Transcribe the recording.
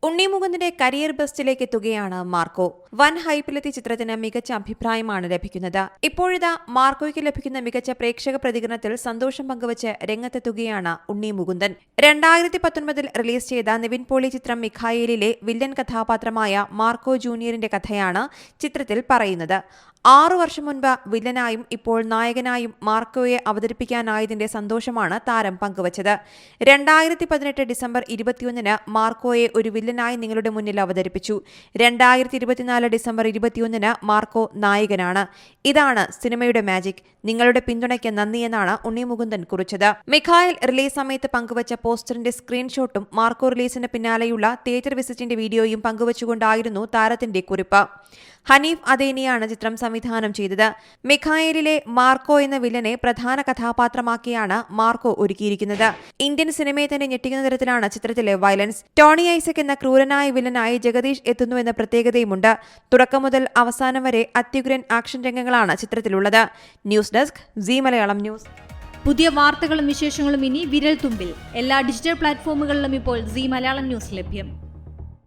ഉണ്ണി മുകുന്ദന്റെ career ബെസ്റ്റിലേക്ക് എത്തുകയാണ് Marco. വൻ ഹൈപ്പിലെത്തിയ ചിത്രത്തിന് മികച്ച അഭിപ്രായമാണ് ലഭിക്കുന്നത്. ഇപ്പോഴിതാ മാർക്കോയ്ക്ക് ലഭിക്കുന്ന മികച്ച പ്രേക്ഷക പ്രതികരണത്തിൽ സന്തോഷം പങ്കുവച്ച് രംഗത്തെത്തുകയാണ് ഉണ്ണി മുകുന്ദൻ. 2019 റിലീസ് ചെയ്ത നിവിൻ പോളി ചിത്രം മിഖായേലിലെ വില്ലൻ കഥാപാത്രമായ മാർക്കോ ജൂനിയറിന്റെ കഥയാണ് ചിത്രത്തിൽ പറയുന്നത്. 6 വർഷം മുൻപ് വില്ലനായും ഇപ്പോൾ നായകനായും മാർക്കോയെ അവതരിപ്പിക്കാനായതിന്റെ സന്തോഷമാണ് താരം പങ്കുവച്ചത്. 2018 ഡിസംബർ 21 മാർക്കോയെ ഒരു വില്ലനായി നിങ്ങളുടെ മുന്നിൽ അവതരിപ്പിച്ചു. 2024 ഡിസംബർ 21 മാർക്കോ നായകനാണ്. ഇതാണ് സിനിമയുടെ മാജിക്. നിങ്ങളുടെ പിന്തുണയ്ക്ക് നന്ദിയെന്നാണ് ഉണ്ണി മുകുന്ദൻ കുറിച്ചത്. മിഖായേൽ റിലീസ് സമയത്ത് പങ്കുവച്ച പോസ്റ്ററിന്റെ സ്ക്രീൻഷോട്ടും മാർക്കോ റിലീസിന് പിന്നാലെയുള്ള തിയേറ്റർ വിസിറ്റിന്റെ വീഡിയോയും പങ്കുവച്ചുകൊണ്ടായിരുന്നു താരത്തിന്റെ കുറിപ്പ്. ഹനീഫ് അദേനിയാണ് ചിത്രം സംവിധാനം ചെയ്തത്. മിഖായേലിലെ മാർക്കോ എന്ന വില്ലനെ പ്രധാന കഥാപാത്രമാക്കിയാണ് മാർക്കോ ഒരുക്കിയിരിക്കുന്നത്. ഇന്ത്യൻ സിനിമയെ തന്നെ ഞെട്ടിക്കുന്ന തരത്തിലാണ് ചിത്രത്തിലെ വയലൻസ്. ടോണി ഐസക് എന്ന ക്രൂരനായ വില്ലനായി ജഗദീഷ് എത്തുന്നുവെന്ന പ്രത്യേകതയുമുണ്ട്. തുടക്കം മുതൽ അവസാനം വരെ അത്യുഗ്രൻ ആക്ഷൻ രംഗങ്ങളാണ് ചിത്രത്തിലുള്ളത്. News desk Zee Malayalam news. പുതിയ വാർത്തകളും വിശേഷങ്ങളും ഇനി വിരൽ തുമ്പിൽ. എല്ലാ ഡിജിറ്റൽ പ്ലാറ്റ്ഫോമുകളിലും ഇപ്പോൾ സീ മലയാളം ന്യൂസ് ലഭ്യം.